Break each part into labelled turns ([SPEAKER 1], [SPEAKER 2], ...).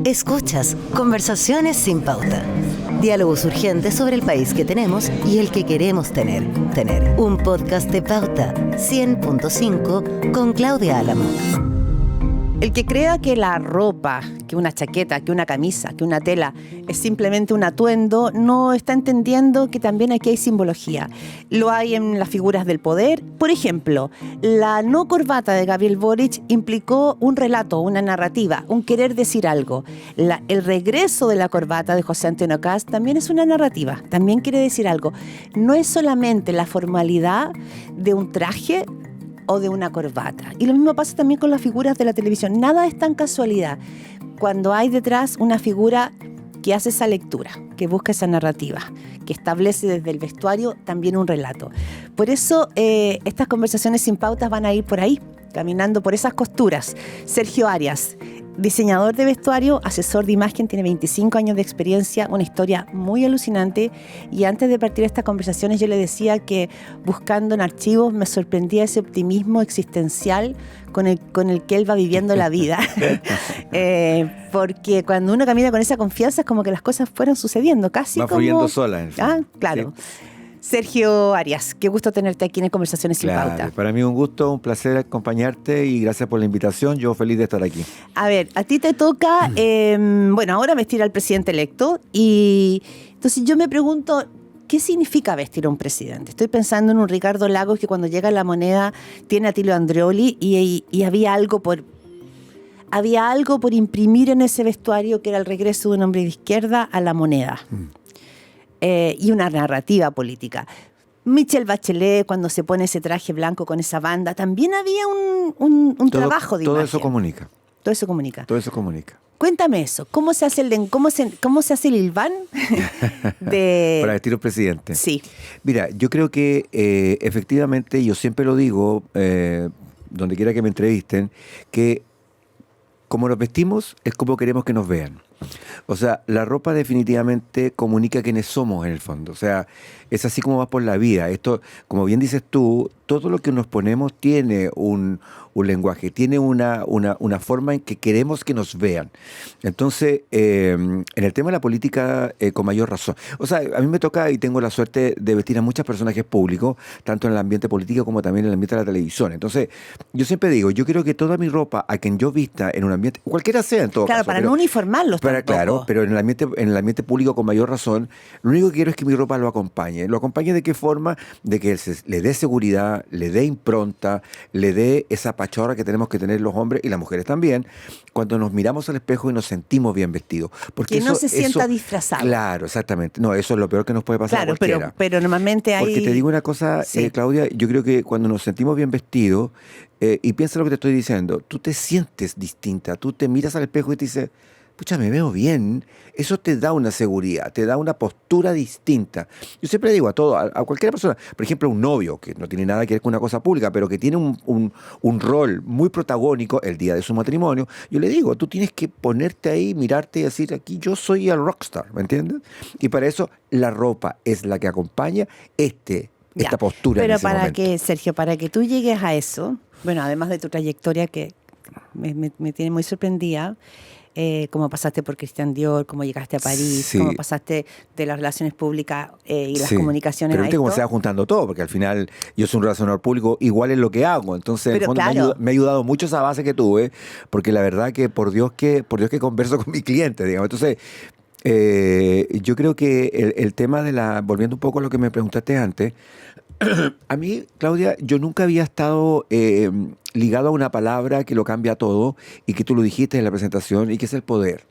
[SPEAKER 1] Escuchas Conversaciones sin Pauta. Diálogos urgentes sobre el país que tenemos y el que queremos tener. Un podcast de Pauta 100.5 con Claudia Álamo.
[SPEAKER 2] El que crea que la ropa, que una chaqueta, que una camisa, que una tela es simplemente un atuendo, no está entendiendo que también aquí hay simbología. Lo hay en las figuras del poder. Por ejemplo, la no corbata de Gabriel Boric implicó un relato, una narrativa, un querer decir algo. El regreso de la corbata de José Antonio Kast también es una narrativa, también quiere decir algo. No es solamente la formalidad de un traje o de una corbata. Y lo mismo pasa también con las figuras de la televisión. Nada es tan casualidad cuando hay detrás una figura que hace esa lectura, que busca esa narrativa, que establece desde el vestuario también un relato. Por eso estas conversaciones sin pautas van a ir por ahí, caminando por esas costuras. Sergio Arias, diseñador de vestuario, asesor de imagen, tiene 25 años de experiencia, una historia muy alucinante. Y antes de partir estas conversaciones yo le decía que buscando en archivos me sorprendía ese optimismo existencial con el que él va viviendo la vida. Porque cuando uno camina con esa confianza es como que las cosas fueran sucediendo, casi
[SPEAKER 3] va fluyendo sola. En fin.
[SPEAKER 2] Ah, claro. Sí. Sergio Arias, qué gusto tenerte aquí en Conversaciones sin Pauta.
[SPEAKER 3] Para mí un gusto, un placer acompañarte y gracias por la invitación. Yo feliz de estar aquí.
[SPEAKER 2] A ver, a ti te toca, ahora vestir al presidente electo y entonces yo me pregunto, ¿qué significa vestir a un presidente? Estoy pensando en un Ricardo Lagos que cuando llega a La Moneda tiene a Tilio Andreoli y había algo por imprimir en ese vestuario que era el regreso de un hombre de izquierda a La Moneda. Y una narrativa política. Michelle Bachelet, cuando se pone ese traje blanco con esa banda, también había un trabajo de imagen.
[SPEAKER 3] Todo eso comunica. Todo eso comunica.
[SPEAKER 2] Cuéntame eso. ¿Cómo se hace cómo se hace el hilván
[SPEAKER 3] para vestir un presidente?
[SPEAKER 2] Sí.
[SPEAKER 3] Mira, yo creo que efectivamente, yo siempre lo digo, donde quiera que me entrevisten, que como nos vestimos es como queremos que nos vean. O sea, la ropa definitivamente comunica quiénes somos en el fondo. O sea, es así como vas por la vida. Esto, como bien dices tú, todo lo que nos ponemos tiene un lenguaje, tiene una forma en que queremos que nos vean. Entonces, en el tema de la política, con mayor razón. O sea, a mí me toca y tengo la suerte de vestir a muchos personajes públicos, tanto en el ambiente político como también en el ambiente de la televisión. Entonces, yo siempre digo, yo quiero que toda mi ropa, a quien yo vista en un ambiente, cualquiera sea en todo
[SPEAKER 2] caso. Claro, para no uniformarlos tampoco.
[SPEAKER 3] Claro, pero en el ambiente público con mayor razón, lo único que quiero es que mi ropa lo acompañe. ¿Lo acompañe de qué forma? De que le dé seguridad, le dé impronta, le dé esa pachorra que tenemos que tener los hombres y las mujeres también, cuando nos miramos al espejo y nos sentimos bien vestidos. Porque
[SPEAKER 2] que no se sienta disfrazado.
[SPEAKER 3] Claro, exactamente. No, eso es lo peor que nos puede pasar a cualquiera.
[SPEAKER 2] Pero normalmente hay...
[SPEAKER 3] Porque te digo una cosa, sí. Claudia, yo creo que cuando nos sentimos bien vestidos, y piensa lo que te estoy diciendo, tú te sientes distinta, tú te miras al espejo y te dices, pucha, me veo bien. Eso te da una seguridad, te da una postura distinta. Yo siempre digo a cualquier persona, por ejemplo, un novio, que no tiene nada que ver con una cosa pública, pero que tiene un rol muy protagónico el día de su matrimonio, yo le digo, tú tienes que ponerte ahí, mirarte y decir, aquí yo soy el rockstar, ¿me entiendes? Y para eso la ropa es la que acompaña esta postura en ese momento.
[SPEAKER 2] Pero Sergio, para que tú llegues a eso, bueno, además de tu trayectoria que me tiene muy sorprendida, cómo pasaste por Christian Dior, cómo llegaste a París,
[SPEAKER 3] sí.
[SPEAKER 2] Cómo pasaste de las relaciones públicas y las comunicaciones.
[SPEAKER 3] Pero viste cómo se va juntando todo, porque al final yo soy un relacionador público, igual es lo que hago. Entonces, en el fondo, me ha ayudado mucho esa base que tuve, porque la verdad que por Dios que converso con mi cliente, digamos. Entonces, yo creo que el tema volviendo un poco a lo que me preguntaste antes, a mí, Claudia, yo nunca había estado ligado a una palabra que lo cambia todo y que tú lo dijiste en la presentación y que es el poder.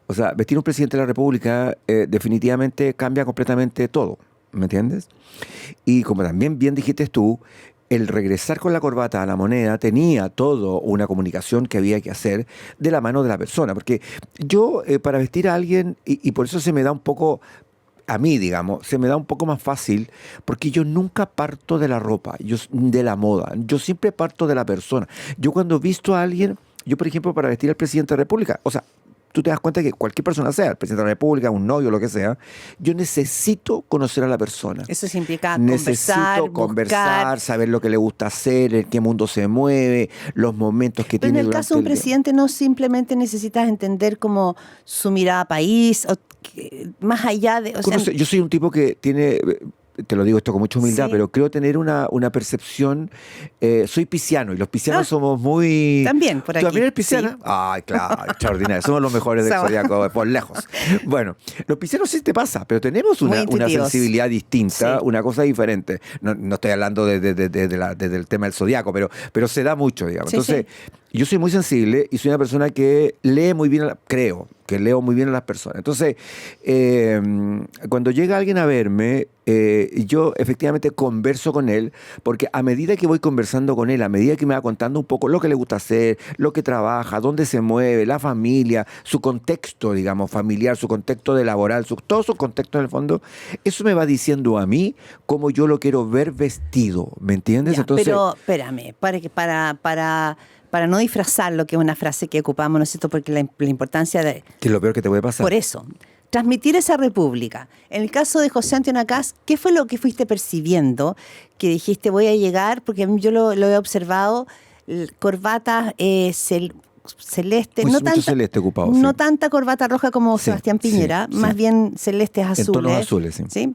[SPEAKER 3] O sea, vestir un presidente de la República definitivamente cambia completamente todo, ¿me entiendes? Y como también bien dijiste tú, el regresar con la corbata a La Moneda tenía todo una comunicación que había que hacer de la mano de la persona. Porque yo, para vestir a alguien, y por eso se me da un poco... A mí, digamos, se me da un poco más fácil porque yo nunca parto de la ropa, de la moda. Yo siempre parto de la persona. Yo cuando visto a alguien, yo por ejemplo para vestir al presidente de la República, o sea, tú te das cuenta que cualquier persona, sea el presidente de la República, un novio, lo que sea, yo necesito conocer a la persona.
[SPEAKER 2] Eso significa
[SPEAKER 3] necesito conversar, saber lo que le gusta hacer, en qué mundo se mueve, los momentos que tiene.
[SPEAKER 2] Pero en el caso de un presidente no simplemente necesitas entender como su mirada país, o más allá de...
[SPEAKER 3] Yo soy un tipo que tiene... Te lo digo esto con mucha humildad, pero creo tener una percepción. Soy pisciano y los piscianos somos muy.
[SPEAKER 2] También, por aquí.
[SPEAKER 3] ¿Tú también eres pisciana? Sí. Ay, claro, extraordinario. Somos los mejores del zodiaco por lejos. Bueno, los piscianos sí te pasa, pero tenemos una sensibilidad distinta, una cosa diferente. No estoy hablando desde el tema del zodiaco, pero se da mucho, digamos. Entonces, yo soy muy sensible y soy una persona que lee muy bien, creo que leo muy bien a las personas. Entonces, cuando llega alguien a verme, yo efectivamente converso con él, porque a medida que voy conversando con él, a medida que me va contando un poco lo que le gusta hacer, lo que trabaja, dónde se mueve, la familia, su contexto, digamos, familiar, su contexto de laboral, todo su contexto en el fondo, eso me va diciendo a mí cómo yo lo quiero ver vestido, ¿me entiendes?
[SPEAKER 2] Ya,
[SPEAKER 3] entonces,
[SPEAKER 2] pero espérame, para no disfrazar lo que es una frase que ocupamos, ¿no es cierto? Porque la importancia de...
[SPEAKER 3] Que es lo peor que te puede pasar.
[SPEAKER 2] Por eso, transmitir esa república. En el caso de José Antonio Kast, ¿qué fue lo que fuiste percibiendo? Que dijiste, voy a llegar, porque yo lo he observado, corbata celeste,
[SPEAKER 3] no tanta, celeste ocupado,
[SPEAKER 2] no tanta corbata roja como Sebastián Piñera, más bien celestes azules.
[SPEAKER 3] En tonos azules, sí.
[SPEAKER 2] ¿Sí?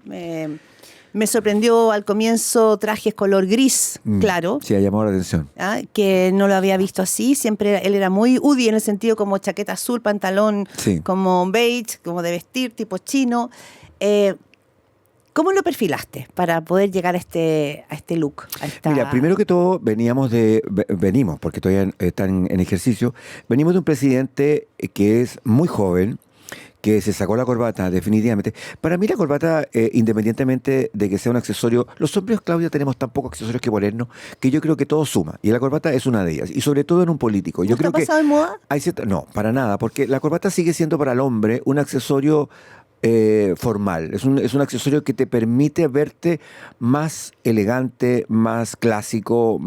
[SPEAKER 2] Me sorprendió al comienzo trajes color gris, claro.
[SPEAKER 3] Sí, ha llamado la atención.
[SPEAKER 2] Que no lo había visto así. Siempre él era muy Udi en el sentido como chaqueta azul, pantalón como beige, como de vestir, tipo chino. ¿Cómo lo perfilaste para poder llegar a este look?
[SPEAKER 3] Mira, primero que todo venimos, porque todavía están en ejercicio, venimos de un presidente que es muy joven, que se sacó la corbata, definitivamente. Para mí la corbata, independientemente de que sea un accesorio, los hombres, Claudia, tenemos tan pocos accesorios que ponernos, que yo creo que todo suma. Y la corbata es una de ellas. Y sobre todo en un político. Yo creo
[SPEAKER 2] ¿Está pasado de moda?
[SPEAKER 3] No, para nada, porque la corbata sigue siendo para el hombre un accesorio formal. Es un accesorio que te permite verte más elegante, más clásico,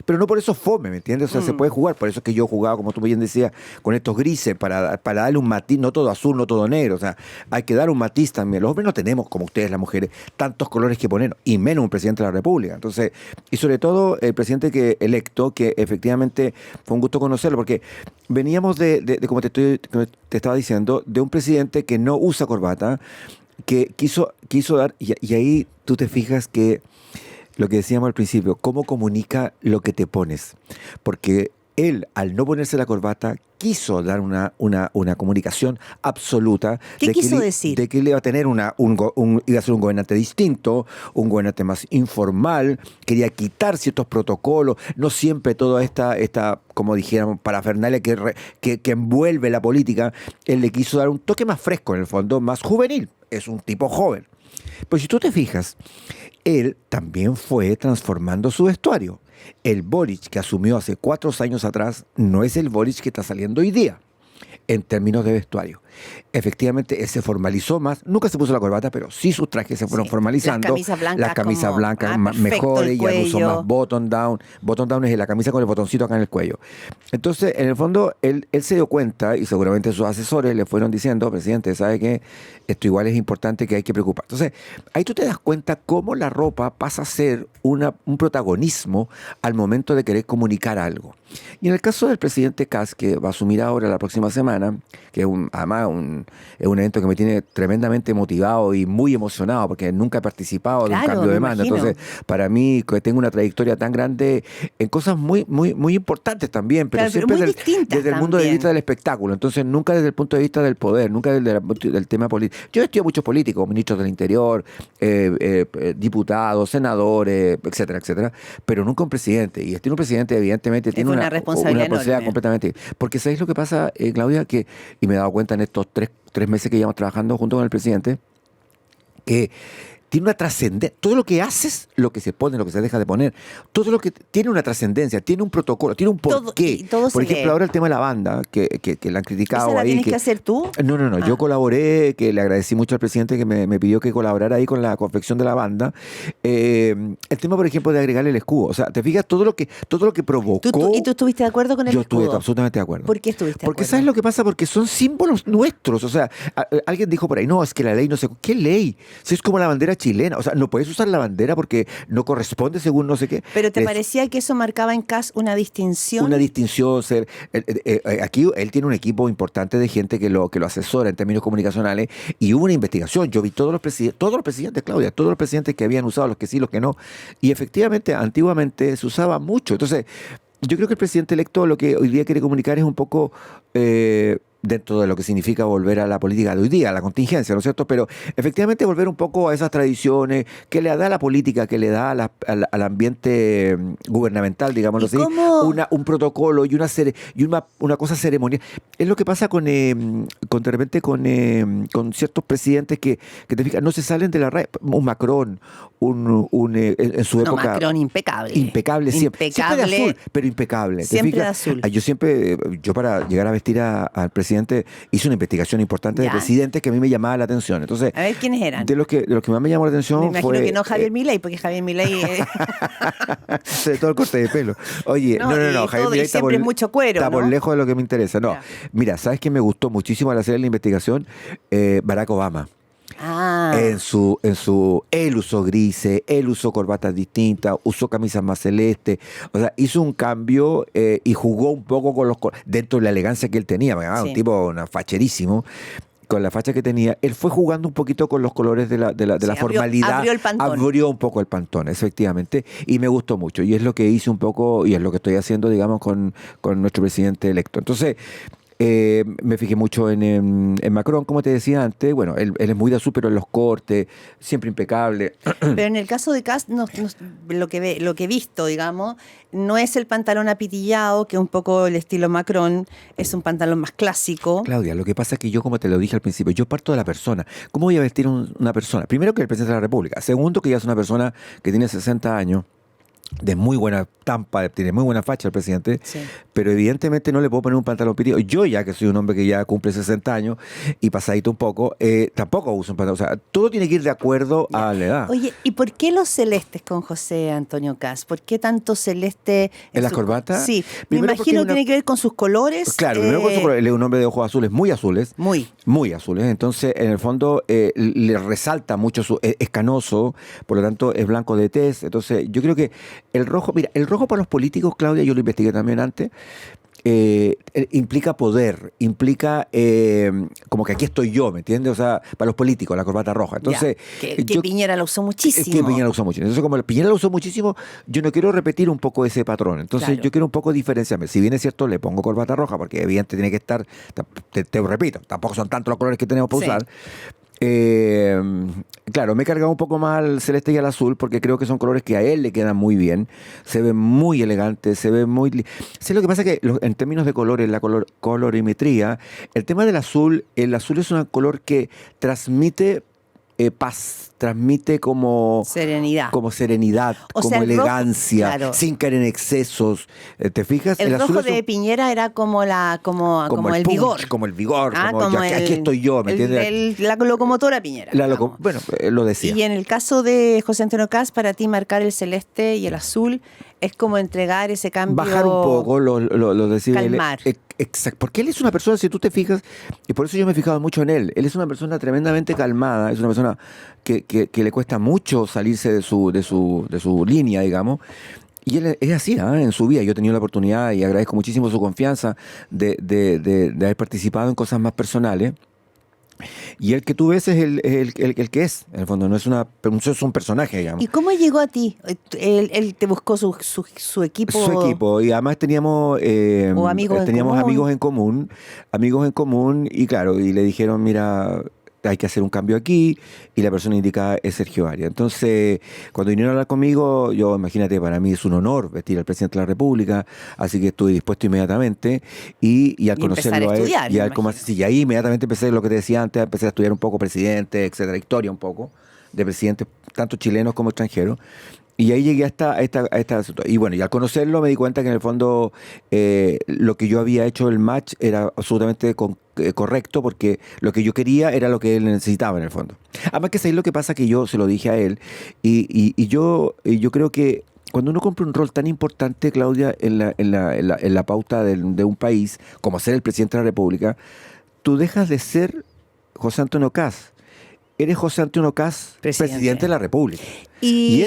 [SPEAKER 3] pero no por eso fome, ¿me entiendes? O sea, se puede jugar. Por eso es que yo jugaba, como tú bien decías, con estos grises para darle un matiz, no todo azul, no todo negro. O sea, hay que dar un matiz también. Los hombres no tenemos, como ustedes las mujeres, tantos colores que poner, y menos un presidente de la República. Entonces, y sobre todo el presidente electo, que efectivamente fue un gusto conocerlo, porque veníamos como te estaba diciendo, de un presidente que no usa corbata, que quiso dar, y ahí tú te fijas que lo que decíamos al principio, cómo comunica lo que te pones, porque él, al no ponerse la corbata, quiso dar una comunicación absoluta.
[SPEAKER 2] ¿Qué quiso decir?
[SPEAKER 3] De que él iba a tener iba a ser un gobernante distinto, un gobernante más informal, quería quitar ciertos protocolos, no siempre toda esta como dijéramos, parafernalia que envuelve la política. Él le quiso dar un toque más fresco, en el fondo, más juvenil. Es un tipo joven. Pero si tú te fijas, él también fue transformando su vestuario. El Boric que asumió hace 4 años atrás no es el Boric que está saliendo hoy día en términos de vestuario. Efectivamente, él se formalizó más. Nunca se puso la corbata, pero sí sus trajes se fueron formalizando.
[SPEAKER 2] Las camisas blancas
[SPEAKER 3] mejores, ya no usó más button down. Button down es la camisa con el botoncito acá en el cuello. Entonces, en el fondo, él se dio cuenta, y seguramente sus asesores le fueron diciendo, presidente, ¿sabe qué? Esto igual es importante, que hay que preocupar. Entonces, ahí tú te das cuenta cómo la ropa pasa a ser un protagonismo al momento de querer comunicar algo. Y en el caso del presidente Kast, que va a asumir ahora la próxima semana, que es además es un evento que me tiene tremendamente motivado y muy emocionado, porque nunca he participado de un cambio de mando. Entonces, para mí, que tengo una trayectoria tan grande en cosas muy, muy, muy importantes también, pero siempre desde el punto de vista del espectáculo. Entonces, nunca desde el punto de vista del poder, nunca del tema político. Yo he estudiado muchos políticos, ministros del Interior, diputados, senadores, etcétera, etcétera, pero nunca un presidente. Y un presidente, evidentemente, tiene una responsabilidad completamente. Porque ¿sabéis lo que pasa, Claudia? Y me he dado cuenta en estos tres meses que llevamos trabajando junto con el presidente, que tiene una trascendencia. Todo lo que haces, lo que se pone, lo que se deja de poner, todo lo que tiene una trascendencia, tiene un protocolo, tiene un porqué. Por ejemplo, ahora el tema de la banda, que la han criticado.
[SPEAKER 2] ¿Esa la
[SPEAKER 3] ahí,
[SPEAKER 2] tienes que hacer tú?
[SPEAKER 3] No, yo colaboré, que le agradecí mucho al presidente que me pidió que colaborara ahí con la confección de la banda. El tema, por ejemplo, de agregarle el escudo. O sea, te fijas todo lo que provocó.
[SPEAKER 2] ¿Y tú estuviste de acuerdo con el escudo?
[SPEAKER 3] Yo estuve absolutamente de acuerdo.
[SPEAKER 2] ¿Por qué estuviste de acuerdo?
[SPEAKER 3] Porque ¿sabes lo que pasa? Porque son símbolos nuestros. O sea, alguien dijo por ahí, no, es que la ley no sé. ¿Qué ley? Si es como la bandera chilena. O sea, no puedes usar la bandera porque no corresponde según no sé qué.
[SPEAKER 2] ¿Pero te parecía que eso marcaba en Kast una distinción?
[SPEAKER 3] Una distinción. Aquí él tiene un equipo importante de gente que lo asesora en términos comunicacionales y hubo una investigación. Yo vi todos los presidentes, Claudia, todos los presidentes que habían usado, los que sí, los que no. Y efectivamente, antiguamente se usaba mucho. Entonces, yo creo que el presidente electo lo que hoy día quiere comunicar es un poco dentro de lo que significa volver a la política de hoy día, a la contingencia, ¿no es cierto? Pero efectivamente volver un poco a esas tradiciones que le da la política, que le da al ambiente gubernamental, digámoslo así, un protocolo y una cosa ceremonial. Es lo que pasa con de repente con ciertos presidentes que te fijas, no se salen de la raya. Un Macron, en su época...
[SPEAKER 2] Macron impecable.
[SPEAKER 3] Impecable siempre. Siempre de azul, pero impecable.
[SPEAKER 2] Siempre de azul.
[SPEAKER 3] Yo para llegar a vestir al presidente hice una investigación importante de presidentes que a mí me llamaba la atención. Entonces,
[SPEAKER 2] a ver, ¿quiénes eran?
[SPEAKER 3] De los que más me llamó la atención
[SPEAKER 2] me imagino que no Javier Milei, porque Javier Milei...
[SPEAKER 3] de todo el corte de pelo. Oye, no, Javier Milei
[SPEAKER 2] siempre es mucho cuero,
[SPEAKER 3] está por lejos de lo que me interesa. No,
[SPEAKER 2] ya.
[SPEAKER 3] Mira, ¿sabes qué me gustó muchísimo al hacer la investigación? Barack Obama. Él usó grises, él usó corbatas distintas, usó camisas más celestes, o sea, hizo un cambio y jugó un poco con dentro de la elegancia que él tenía, un tipo facherísimo. Con la facha que tenía, él fue jugando un poquito con los colores de la formalidad.
[SPEAKER 2] Abrió el Pantone.
[SPEAKER 3] Abrió un poco el Pantone, efectivamente, y me gustó mucho. Y es lo que hice un poco, y es lo que estoy haciendo, digamos, con nuestro presidente electo. Entonces, me fijé mucho en Macron, como te decía antes. Bueno, él es muy de azul, pero en los cortes, siempre impecable.
[SPEAKER 2] Pero en el caso de Kast, lo que he visto, digamos, no es el pantalón apitillado, que es un poco el estilo Macron, es un pantalón más clásico.
[SPEAKER 3] Claudia, lo que pasa es que yo, como te lo dije al principio, yo parto de la persona. ¿Cómo voy a vestir una persona? Primero, que el presidente de la República. Segundo, que ya es una persona que tiene 60 años. De muy buena tampa, tiene muy buena facha el presidente, sí. Pero evidentemente no le puedo poner un pantalón pitido. Yo, ya que soy un hombre que ya cumple 60 años y pasadito un poco, tampoco uso un pantalón. O sea, todo tiene que ir de acuerdo a la edad.
[SPEAKER 2] Oye, ¿y por qué los celestes con José Antonio Kast? ¿Por qué tanto celeste
[SPEAKER 3] en las corbatas?
[SPEAKER 2] Sí, me imagino que tiene que ver con sus colores.
[SPEAKER 3] Claro, primero con sus colores. Él es un hombre de ojos azules, muy azules.
[SPEAKER 2] Muy
[SPEAKER 3] azules. Entonces, en el fondo, le resalta mucho es canoso, por lo tanto, es blanco de tez. Entonces, yo creo que el rojo para los políticos, Claudia, yo lo investigué también antes, implica poder, implica como que aquí estoy yo, ¿me entiendes? O sea, para los políticos, la corbata roja. Entonces,
[SPEAKER 2] que Piñera la usó muchísimo.
[SPEAKER 3] Que Piñera la usó muchísimo. Entonces, como Piñera la usó muchísimo, yo no quiero repetir un poco ese patrón. Entonces, yo quiero un poco diferenciarme. Si bien es cierto, le pongo corbata roja, porque evidentemente tiene que estar, te repito, tampoco son tantos los colores que tenemos para usar. Claro, me he cargado un poco más al celeste y al azul porque creo que son colores que a él le quedan muy bien, se ven muy elegantes, se ven muy... Sé lo que pasa que en términos de colores, la colorimetría, el tema del azul, el azul es un color que transmite paz, transmite como serenidad, como elegancia, rojo, claro, sin caer en excesos. ¿Te fijas?
[SPEAKER 2] El rojo de Piñera era como el
[SPEAKER 3] punch,
[SPEAKER 2] vigor.
[SPEAKER 3] Como el vigor, aquí estoy yo, ¿me entiendes?
[SPEAKER 2] La locomotora Piñera.
[SPEAKER 3] Bueno, lo decía.
[SPEAKER 2] Y en el caso de José Antonio Kast, para ti marcar el celeste y el azul es como entregar ese cambio.
[SPEAKER 3] Bajar un poco los decibeles.
[SPEAKER 2] Calmar.
[SPEAKER 3] Exacto, porque él es una persona, si tú te fijas, y por eso yo me he fijado mucho en él, es una persona tremendamente calmada, es una persona que le cuesta mucho salirse de su línea, digamos. Y él es así, en su vida. Yo he tenido la oportunidad y agradezco muchísimo su confianza de haber participado en cosas más personales. Y el que tú ves es el que es, en el fondo, no es es un personaje, digamos.
[SPEAKER 2] ¿Y cómo llegó a ti? ¿Él te buscó su equipo?
[SPEAKER 3] Su equipo, y además teníamos amigos en común, y claro, y le dijeron, mira, hay que hacer un cambio aquí, y la persona indicada es Sergio Arias. Entonces, cuando vinieron a hablar conmigo, yo, imagínate, para mí es un honor vestir al presidente de la República, así que estuve dispuesto inmediatamente, y al conocerlo a él, y ahí inmediatamente empecé lo que te decía antes, empecé a estudiar un poco presidente, etcétera, historia un poco. de presidentes, tanto chilenos como extranjeros. Y ahí llegué a esta asunto. Y bueno, y al conocerlo me di cuenta que en el fondo lo que yo había hecho el match era absolutamente correcto, porque lo que yo quería era lo que él necesitaba en el fondo. Además que lo que pasa que yo se lo dije a él y yo creo que cuando uno compra un rol tan importante, Claudia, en la pauta de un país, como ser el presidente de la República, tú dejas de ser José Antonio Kast. Eres José Antonio Kast, presidente de la República. Y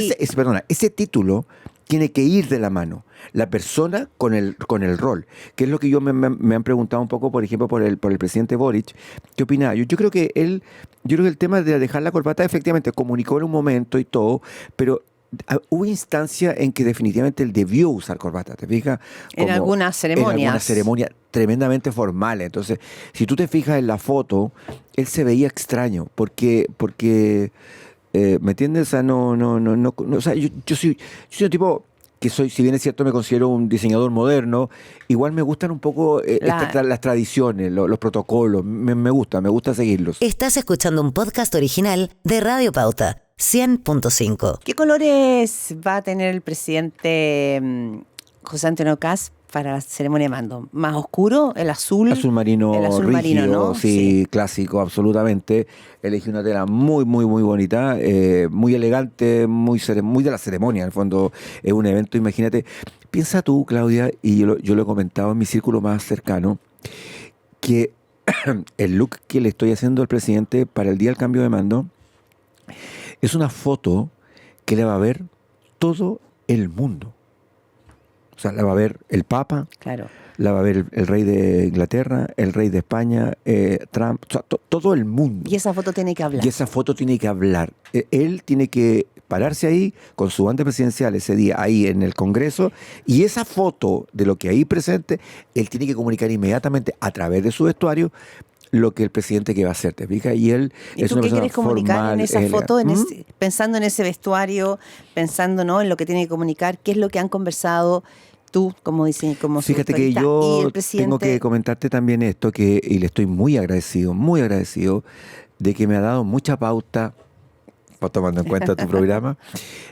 [SPEAKER 3] ese título tiene que ir de la mano, la persona con el rol, que es lo que me han preguntado un poco, por ejemplo, por el presidente Boric. ¿Qué opina? Yo creo que el tema de dejar la corbata, efectivamente, comunicó en un momento y todo, pero hubo instancia en que definitivamente él debió usar corbata, ¿te fijas?
[SPEAKER 2] En algunas ceremonias.
[SPEAKER 3] En algunas ceremonias tremendamente formales. Entonces, si tú te fijas en la foto, él se veía extraño, porque ¿me entiendes? O sea, o sea, yo soy un tipo que si bien es cierto, me considero un diseñador moderno, igual me gustan un poco las tradiciones, los protocolos, me gusta seguirlos.
[SPEAKER 1] Estás escuchando un podcast original de Radio Pauta 100.5.
[SPEAKER 2] ¿Qué colores va a tener el presidente José Antonio Kast para la ceremonia de mando? ¿Más oscuro? ¿El azul?
[SPEAKER 3] Azul marino rígido,
[SPEAKER 2] marino, ¿no?
[SPEAKER 3] Sí, clásico, absolutamente. Elegí una tela muy, muy, muy bonita, muy elegante, muy de la ceremonia. En el fondo es un evento, imagínate. Piensa tú, Claudia, y yo lo he comentado en mi círculo más cercano, que el look que le estoy haciendo al presidente para el día del cambio de mando es una foto que le va a ver todo el mundo. O sea, la va a ver el Papa,
[SPEAKER 2] claro,
[SPEAKER 3] la va a ver el rey de Inglaterra, el rey de España, Trump, o sea, todo el mundo.
[SPEAKER 2] Y esa foto tiene que hablar.
[SPEAKER 3] Él tiene que pararse ahí con su banda presidencial ese día, ahí en el Congreso, y esa foto de lo que ahí presente, él tiene que comunicar inmediatamente a través de su vestuario lo que el presidente que va a hacer, ¿te fijas? Y él es una persona formal. ¿Y tú qué quieres comunicar
[SPEAKER 2] en esa foto, pensando en ese vestuario, pensando, ¿no?, en lo que tiene que comunicar? ¿Qué es lo que han conversado tú como
[SPEAKER 3] Fíjate que yo tengo que comentarte también esto, y le estoy muy agradecido de que me ha dado mucha pauta, tomando en cuenta tu programa,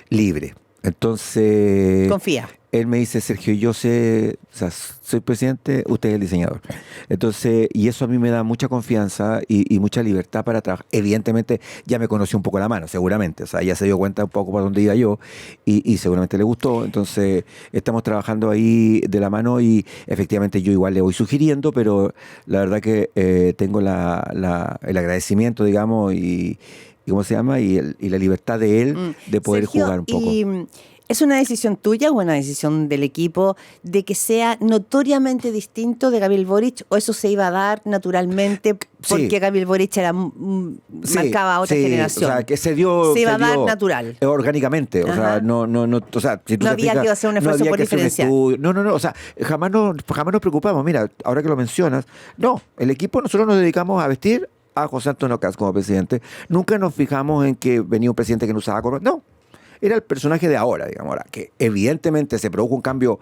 [SPEAKER 3] libre. Entonces...
[SPEAKER 2] Confía.
[SPEAKER 3] Él me dice, Sergio, yo sé, o sea, soy presidente, usted es el diseñador. Entonces, y eso a mí me da mucha confianza y mucha libertad para trabajar. Evidentemente, ya me conoció un poco la mano, seguramente. O sea, ya se dio cuenta un poco por dónde iba yo y seguramente le gustó. Entonces, estamos trabajando ahí de la mano y efectivamente yo igual le voy sugiriendo, pero la verdad que tengo el agradecimiento, digamos, y ¿cómo se llama? Y la libertad de él de poder
[SPEAKER 2] Sergio,
[SPEAKER 3] jugar un poco.
[SPEAKER 2] ¿Es una decisión tuya o una decisión del equipo de que sea notoriamente distinto de Gabriel Boric, o eso se iba a dar naturalmente porque Gabriel Boric marcaba a otra generación?
[SPEAKER 3] O sea, que se iba
[SPEAKER 2] a dar natural.
[SPEAKER 3] Orgánicamente. O sea, o sea, si tú
[SPEAKER 2] no había que hacer un esfuerzo por diferenciar.
[SPEAKER 3] No, o sea, jamás nos preocupamos. Mira, ahora que lo mencionas, el equipo, nosotros nos dedicamos a vestir a José Antonio Kast como presidente. Nunca nos fijamos en que venía un presidente que no usaba corbata. No. Era el personaje de ahora, digamos, que evidentemente se produjo un cambio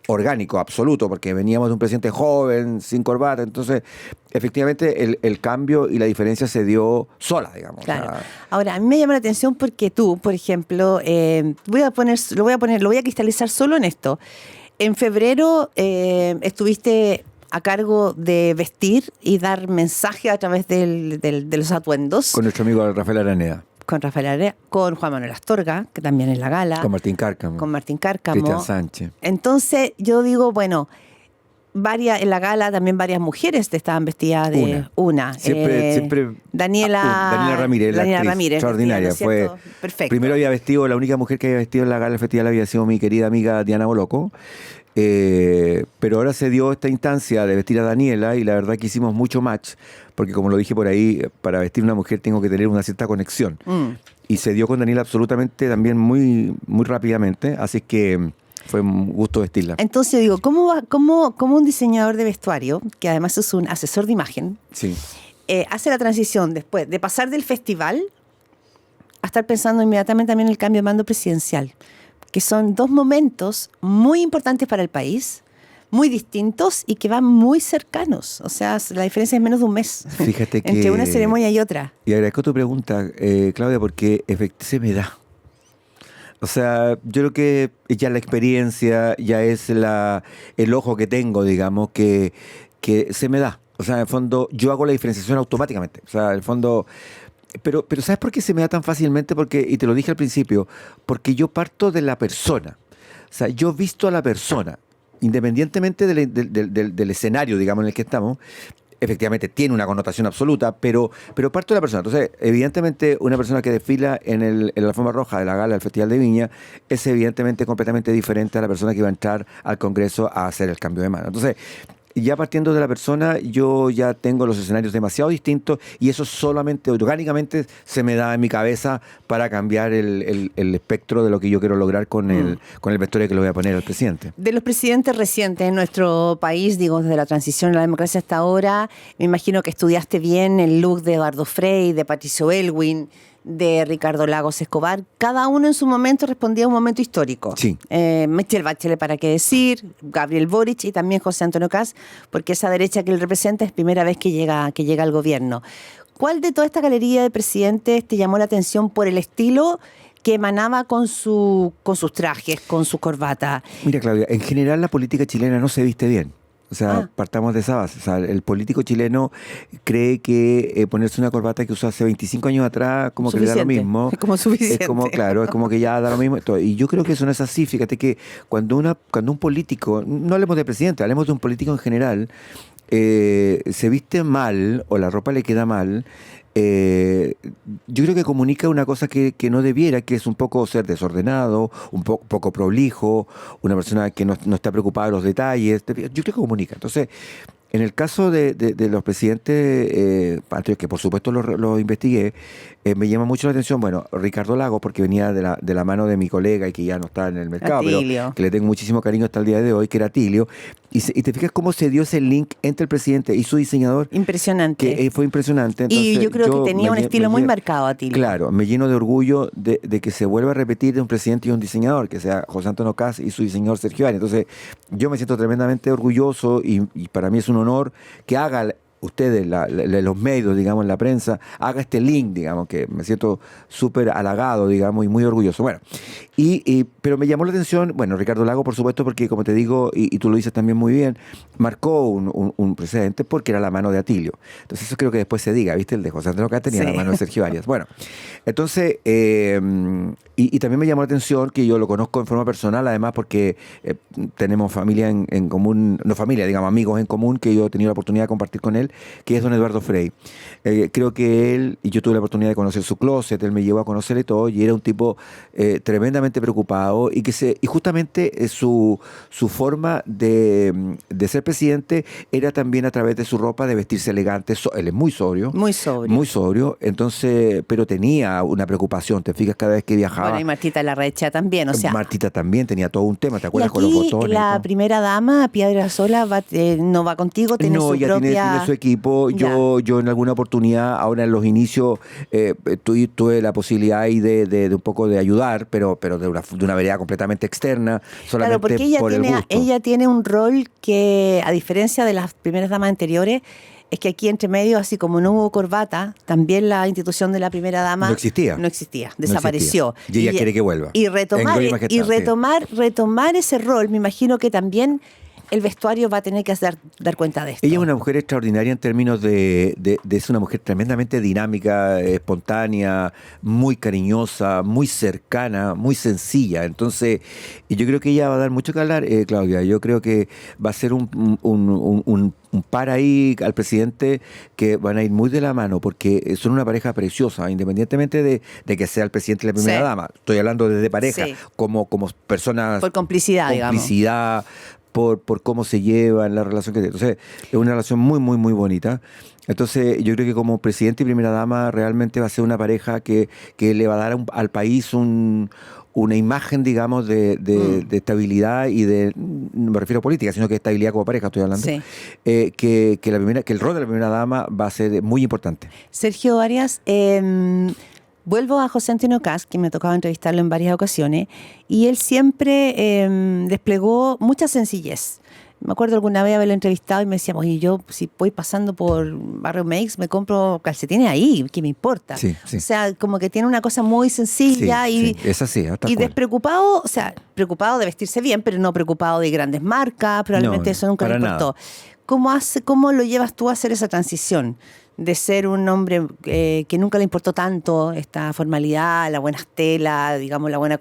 [SPEAKER 3] orgánico, absoluto, porque veníamos de un presidente joven, sin corbata. Entonces, efectivamente, el cambio y la diferencia se dio sola, digamos.
[SPEAKER 2] Claro. Ahora, a mí me llama la atención porque tú, por ejemplo, lo voy a cristalizar solo en esto. En febrero estuviste a cargo de vestir y dar mensaje a través de los atuendos.
[SPEAKER 3] Con nuestro amigo Rafael Araneda.
[SPEAKER 2] Con Rafael Araneda, con Juan Manuel Astorga, que también es la gala.
[SPEAKER 3] Con Martín Cárcamo. Cristian Sánchez.
[SPEAKER 2] Entonces, yo digo, bueno, en la gala también varias mujeres estaban vestidas de una.
[SPEAKER 3] Siempre Daniela Ramírez, extraordinaria. Fue
[SPEAKER 2] perfecto.
[SPEAKER 3] Primero había vestido, la única mujer que había vestido en la gala del festival había sido mi querida amiga Diana Boloco. Pero ahora se dio esta instancia de vestir a Daniela y la verdad que hicimos mucho match, porque como lo dije por ahí, para vestir a una mujer tengo que tener una cierta conexión. Y se dio con Daniela absolutamente también muy, muy rápidamente, así que fue un gusto vestirla.
[SPEAKER 2] Entonces digo, ¿cómo un diseñador de vestuario, que además es un asesor de imagen, hace la transición después de pasar del festival a estar pensando inmediatamente también en el cambio de mando presidencial? Que son dos momentos muy importantes para el país, muy distintos y que van muy cercanos. O sea, la diferencia es menos de un mes.
[SPEAKER 3] Fíjate que
[SPEAKER 2] entre una ceremonia y otra.
[SPEAKER 3] Y agradezco tu pregunta, Claudia, porque se me da. O sea, yo creo que ya la experiencia, ya es el ojo que tengo, digamos, que se me da. O sea, en el fondo, yo hago la diferenciación automáticamente. O sea, en el fondo... Pero ¿sabes por qué se me da tan fácilmente? Porque, y te lo dije al principio, porque yo parto de la persona. O sea, yo visto a la persona, independientemente del escenario, digamos, en el que estamos. Efectivamente tiene una connotación absoluta, pero parto de la persona. Entonces, evidentemente, una persona que desfila en la alfombra roja de la gala del Festival de Viña es evidentemente completamente diferente a la persona que va a entrar al Congreso a hacer el cambio de mano. Entonces, ya partiendo de la persona, yo ya tengo los escenarios demasiado distintos y eso solamente, orgánicamente, se me da en mi cabeza para cambiar el espectro de lo que yo quiero lograr con el vestuario que le voy a poner al presidente.
[SPEAKER 2] De los presidentes recientes en nuestro país, digo, desde la transición a la democracia hasta ahora, me imagino que estudiaste bien el look de Eduardo Frei, de Patricio Aylwin, de Ricardo Lagos Escobar. Cada uno en su momento respondía a un momento histórico.
[SPEAKER 3] Sí.
[SPEAKER 2] Michelle Bachelet, para qué decir, Gabriel Boric y también José Antonio Kast, porque esa derecha que él representa es primera vez que llega al gobierno. ¿Cuál de toda esta galería de presidentes te llamó la atención por el estilo que emanaba con sus trajes, con su corbata?
[SPEAKER 3] Mira, Claudia, en general la política chilena no se viste bien. O sea, partamos de esa base. O sea, el político chileno cree que ponerse una corbata que usó hace 25 años atrás como que le da lo mismo.
[SPEAKER 2] Es como suficiente.
[SPEAKER 3] Es como, claro, es como que ya da lo mismo. Y yo creo que eso no es así. Fíjate que cuando un político, no hablemos de presidente, hablemos de un político en general, se viste mal o la ropa le queda mal, yo creo que comunica una cosa que no debiera, que es un poco ser desordenado, un poco prolijo, una persona que no está preocupada de los detalles. Yo creo que comunica. Entonces, en el caso de los presidentes anteriores, que por supuesto los investigué, me llama mucho la atención, bueno, Ricardo Lagos, porque venía de la mano de mi colega y que ya no está en el mercado,
[SPEAKER 2] Atilio.
[SPEAKER 3] pero que le tengo muchísimo cariño hasta el día de hoy, que era Atilio. Y te fijas cómo se dio ese link entre el presidente y su diseñador.
[SPEAKER 2] Impresionante.
[SPEAKER 3] Que fue impresionante. Entonces,
[SPEAKER 2] y yo creo que tenía un estilo muy marcado, Atilio.
[SPEAKER 3] Claro, me lleno de orgullo de que se vuelva a repetir de un presidente y un diseñador, que sea José Antonio Kast y su diseñador Sergio Arias. Entonces, yo me siento tremendamente orgulloso y para mí es un honor que haga ustedes, los medios, digamos, la prensa, haga este link, digamos, que me siento súper halagado, digamos, y muy orgulloso. Bueno, pero me llamó la atención, bueno, Ricardo Lagos, por supuesto, porque como te digo, y tú lo dices también muy bien, marcó un precedente porque era la mano de Atilio. Entonces eso creo que después se diga, ¿viste? El de José Antonio Kast tenía la mano de Sergio Arias. Bueno, entonces, y también me llamó la atención que yo lo conozco en forma personal, además porque tenemos familia en común, no familia, digamos, amigos en común, que yo he tenido la oportunidad de compartir con él, que es don Eduardo Frei. Creo que él, y yo tuve la oportunidad de conocer su closet, él me llevó a conocer y todo, y era un tipo tremendamente preocupado, y justamente su forma de ser presidente era también a través de su ropa, de vestirse elegante. Él es muy sobrio.
[SPEAKER 2] Muy sobrio.
[SPEAKER 3] Muy sobrio, entonces, pero tenía una preocupación, te fijas, cada vez que viajaba.
[SPEAKER 2] Bueno, y Martita Larraechea también, o sea.
[SPEAKER 3] Martita también tenía todo un tema, ¿te acuerdas? Con los botones.
[SPEAKER 2] La primera dama, Piedra Sola, no va contigo, tiene su propia...
[SPEAKER 3] tiene su equipo. Yo en alguna oportunidad, ahora en los inicios, tuve la posibilidad ahí de un poco de ayudar, pero de una vereda completamente externa, solamente
[SPEAKER 2] claro, porque ella tiene un rol que, a diferencia de las primeras damas anteriores, es que aquí entre medio, así como no hubo corbata, también la institución de la primera dama
[SPEAKER 3] no existía,
[SPEAKER 2] desapareció.
[SPEAKER 3] Y ella quiere que vuelva.
[SPEAKER 2] Y retomar ese rol, me imagino que también el vestuario va a tener que dar cuenta de esto.
[SPEAKER 3] Ella es una mujer extraordinaria en términos es una mujer tremendamente dinámica, espontánea, muy cariñosa, muy cercana, muy sencilla. Entonces, yo creo que ella va a dar mucho que hablar, Claudia. Yo creo que va a ser un par ahí al presidente que van a ir muy de la mano porque son una pareja preciosa, independientemente de que sea el presidente y la primera dama. Estoy hablando desde pareja, como personas...
[SPEAKER 2] Por complicidad,
[SPEAKER 3] digamos. Por cómo se llevan, la relación que tienen. Entonces, es una relación muy, muy, muy bonita. Entonces, yo creo que como presidente y primera dama realmente va a ser una pareja que le va a dar al país una imagen, digamos, de estabilidad y no me refiero a política, sino que estabilidad como pareja, estoy hablando. Sí. Que el rol de la primera dama va a ser muy importante.
[SPEAKER 2] Sergio Arias, vuelvo a José Antonio Kast, que me ha tocado entrevistarlo en varias ocasiones, y él siempre desplegó mucha sencillez. Me acuerdo alguna vez haberlo entrevistado y me decía, oye, yo si voy pasando por Barrio Meix me compro calcetines ahí, ¿qué me importa?
[SPEAKER 3] Sí, sí.
[SPEAKER 2] O sea, como que tiene una cosa muy sencilla y
[SPEAKER 3] es así,
[SPEAKER 2] y despreocupado, o sea, preocupado de vestirse bien, pero no preocupado de grandes marcas, probablemente eso nunca le importó. ¿Cómo lo llevas tú a hacer esa transición? De ser un hombre que nunca le importó tanto esta formalidad, la buena tela, digamos, la buena...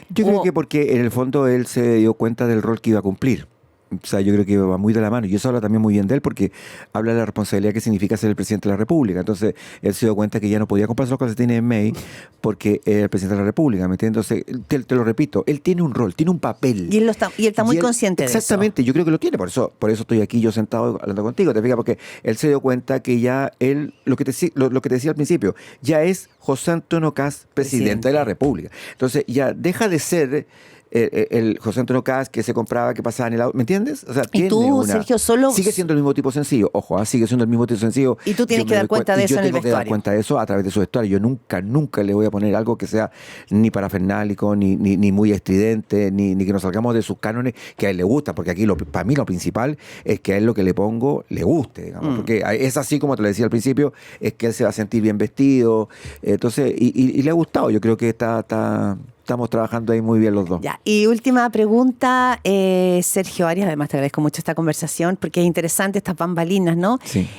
[SPEAKER 3] Yo creo que porque en el fondo él se dio cuenta del rol que iba a cumplir. O sea, yo creo que va muy de la mano. Y eso habla también muy bien de él porque habla de la responsabilidad que significa ser el presidente de la República. Entonces, él se dio cuenta que ya no podía comprarse los calcetines en May porque era el presidente de la República, ¿me entiendes? Entonces, te lo repito, él tiene un rol, tiene un papel.
[SPEAKER 2] Y él está muy consciente de eso.
[SPEAKER 3] Exactamente, yo creo que lo tiene. Por eso estoy aquí yo sentado hablando contigo, ¿te fijas? Porque él se dio cuenta que ya él, lo que te decía al principio, ya es José Antonio Kast, presidente de la República. Entonces, ya deja de ser... el José Antonio Kast que se compraba, que pasaba en el auto, ¿me entiendes? O sea,
[SPEAKER 2] y tú, Sergio, solo...
[SPEAKER 3] Sigue siendo el mismo tipo sencillo, ojo, sigue siendo el mismo tipo sencillo.
[SPEAKER 2] Y tú tienes que dar cuenta de eso en el vestuario. Yo tengo que dar
[SPEAKER 3] cuenta de eso a través de su vestuario. Yo nunca le voy a poner algo que sea ni parafernálico, ni muy estridente, ni que nos salgamos de sus cánones que a él le gusta, porque aquí para mí lo principal es que a él lo que le pongo le guste, digamos, porque es así como te lo decía al principio, es que él se va a sentir bien vestido, entonces, y le ha gustado, yo creo que estamos trabajando ahí muy bien los dos.
[SPEAKER 2] Ya. Y última pregunta, Sergio Arias, además te agradezco mucho esta conversación porque es interesante estas bambalinas, ¿no?
[SPEAKER 3] Sí.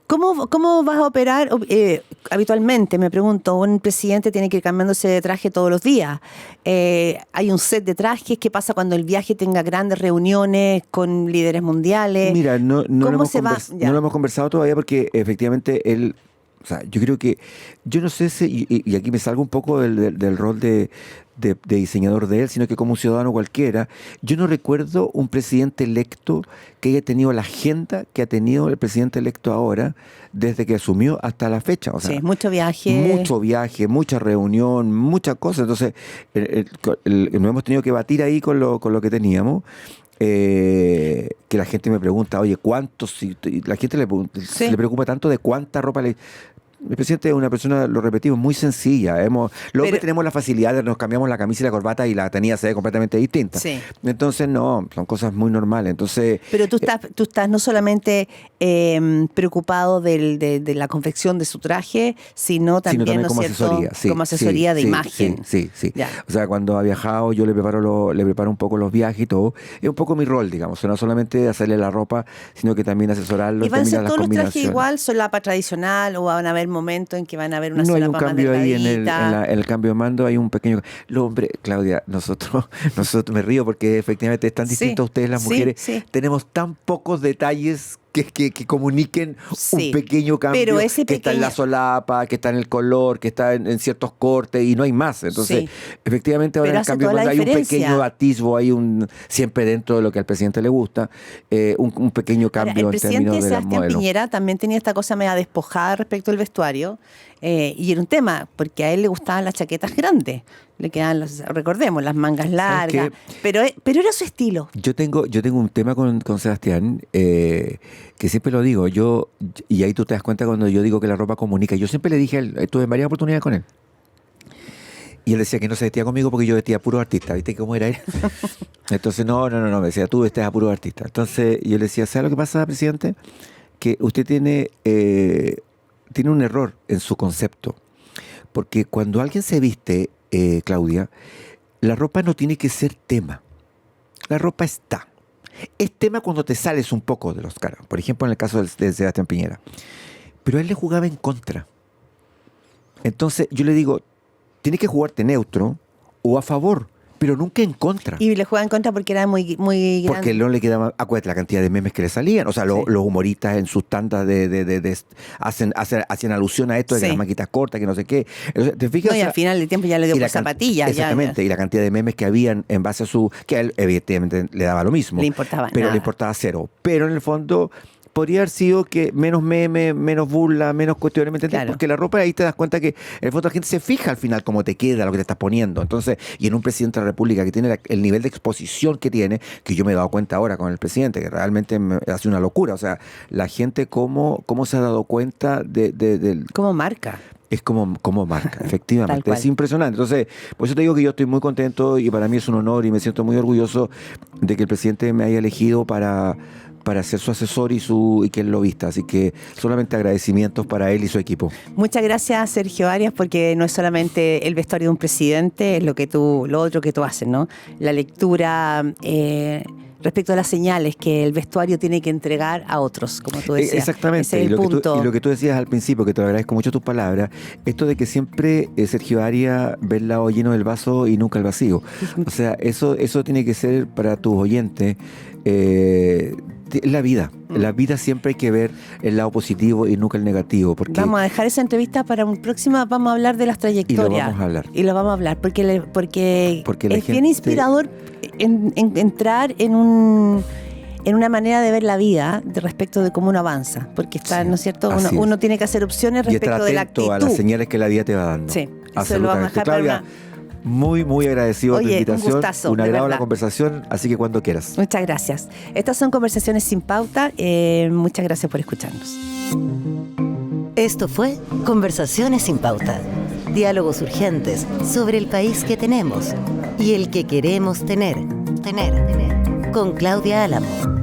[SPEAKER 2] ¿Cómo vas a operar? Habitualmente, me pregunto, un presidente tiene que ir cambiándose de traje todos los días. Hay un set de trajes. ¿Qué pasa cuando el viaje tenga grandes reuniones con líderes mundiales?
[SPEAKER 3] Mira, no lo hemos conversado todavía porque efectivamente él... O sea, yo creo que, yo no sé si, y aquí me salgo un poco del rol de diseñador de él, sino que como un ciudadano cualquiera, yo no recuerdo un presidente electo que haya tenido la agenda que ha tenido el presidente electo ahora, desde que asumió hasta la fecha. O sea,
[SPEAKER 2] sí, mucho viaje,
[SPEAKER 3] mucha reunión, muchas cosas. Entonces, nos hemos tenido que batir ahí con lo que teníamos. Que la gente me pregunta, oye, ¿cuántos? La gente le preocupa tanto de cuánta ropa le... El presidente es una persona, lo repetimos, muy sencilla. Los hombres tenemos la facilidad de nos cambiamos la camisa y la corbata y la tenía se ve completamente distinta.
[SPEAKER 2] Sí.
[SPEAKER 3] Entonces, no, son cosas muy normales. Entonces,
[SPEAKER 2] pero tú estás no solamente preocupado de la confección de su traje, sino también
[SPEAKER 3] como asesoría. Sí,
[SPEAKER 2] como asesoría de imagen.
[SPEAKER 3] Sí. O sea, cuando ha viajado, yo le preparo un poco los viajes y todo. Es un poco mi rol, digamos. No solamente hacerle la ropa, sino que también asesorarlo.
[SPEAKER 2] ¿Y van a ser todos los trajes igual, solapa tradicional, o van a haber momento en que van a haber una solapa más delgadita?
[SPEAKER 3] No, hay un cambio ahí en el cambio de mando, hay un pequeño... Hombre, Claudia, nosotros me río porque efectivamente es tan distinto a ustedes las mujeres. Sí. Tenemos tan pocos detalles que comuniquen un pequeño cambio, pero está en la solapa, que está en el color, que está en ciertos cortes y no hay más. Entonces, efectivamente ahora en el cambio de mando hay un pequeño atisbo, siempre dentro de lo que al presidente le gusta, un pequeño cambio en términos de modelo.
[SPEAKER 2] El presidente Sebastián Piñera también tenía esta cosa media despojada respecto al vestuario, y era un tema, porque a él le gustaban las chaquetas grandes, le quedaban, recordemos, las mangas largas, pero era su estilo.
[SPEAKER 3] Yo tengo un tema con Sebastián, que siempre lo digo, y ahí tú te das cuenta cuando yo digo que la ropa comunica. Yo siempre le dije a él, tuve varias oportunidades con él, y él decía que no se vestía conmigo porque yo vestía a puros artistas. ¿Viste cómo era él? Entonces, no, me decía, tú vestes a puros artistas. Entonces, yo le decía, ¿sabe lo que pasa, presidente? Que usted tiene un error en su concepto. Porque cuando alguien se viste, Claudia, la ropa no tiene que ser tema. La ropa está. Es tema cuando te sales un poco de los caras. Por ejemplo, en el caso de Sebastián Piñera. Pero él le jugaba en contra. Entonces, yo le digo, tienes que jugarte neutro o a favor, pero nunca en contra.
[SPEAKER 2] Y le jugaba en contra porque era muy grande.
[SPEAKER 3] Porque no le quedaba, acuérdate la cantidad de memes que le salían. O sea, los humoristas en sus tandas hacían alusión a esto de que las maquitas cortas, que no sé qué. ¿Te fijas?
[SPEAKER 2] No, y al final del tiempo ya le dio por zapatillas.
[SPEAKER 3] Exactamente, y la cantidad de memes que habían en base a que a él evidentemente le daba lo mismo.
[SPEAKER 2] Le importaba
[SPEAKER 3] pero
[SPEAKER 2] nada.
[SPEAKER 3] Le importaba cero. Pero en el fondo... podría haber sido que menos meme, menos burla, menos cuestiones, ¿me entiendes? Claro. Porque la ropa ahí te das cuenta que en el fondo la gente se fija al final cómo te queda, lo que te estás poniendo. Entonces, y en un presidente de la República que tiene el nivel de exposición que tiene, que yo me he dado cuenta ahora con el presidente, que realmente me hace una locura. O sea, la gente cómo se ha dado cuenta del...
[SPEAKER 2] ¿Cómo marca?
[SPEAKER 3] es como marca, efectivamente. Es impresionante. Entonces, por eso te digo que yo estoy muy contento y para mí es un honor y me siento muy orgulloso de que el presidente me haya elegido para ser su asesor y que él lo vista. Así que solamente agradecimientos para él y su equipo.
[SPEAKER 2] Muchas gracias, Sergio Arias, porque no es solamente el vestuario de un presidente, es lo otro que tú haces, ¿no? La lectura respecto a las señales que el vestuario tiene que entregar a otros, como tú decías.
[SPEAKER 3] Exactamente.
[SPEAKER 2] Ese es el punto.
[SPEAKER 3] Y lo que tú decías al principio, que te agradezco mucho tus palabras, esto de que siempre Sergio Arias ve el lado lleno del vaso y nunca el vacío. O sea, eso tiene que ser para tus oyentes. La vida. La vida siempre hay que ver el lado positivo y nunca el negativo. Porque
[SPEAKER 2] vamos a dejar esa entrevista para un próximo, vamos a hablar de las trayectorias. Y lo vamos a hablar. Porque es bien inspirador entrar en una manera de ver la vida de respecto de cómo uno avanza. Porque está, ¿no es cierto? Uno tiene que hacer opciones respecto de la actitud.
[SPEAKER 3] A las señales que la vida te va dando.
[SPEAKER 2] Sí, eso lo vamos a dejar
[SPEAKER 3] Claudia, muy, muy agradecido por tu invitación.
[SPEAKER 2] Un gustazo,
[SPEAKER 3] un agrado la conversación, así que cuando quieras.
[SPEAKER 2] Muchas gracias. Estas son Conversaciones sin Pauta. Muchas gracias por escucharnos.
[SPEAKER 1] Esto fue Conversaciones sin Pauta. Diálogos urgentes sobre el país que tenemos y el que queremos tener. Con Claudia Álamo.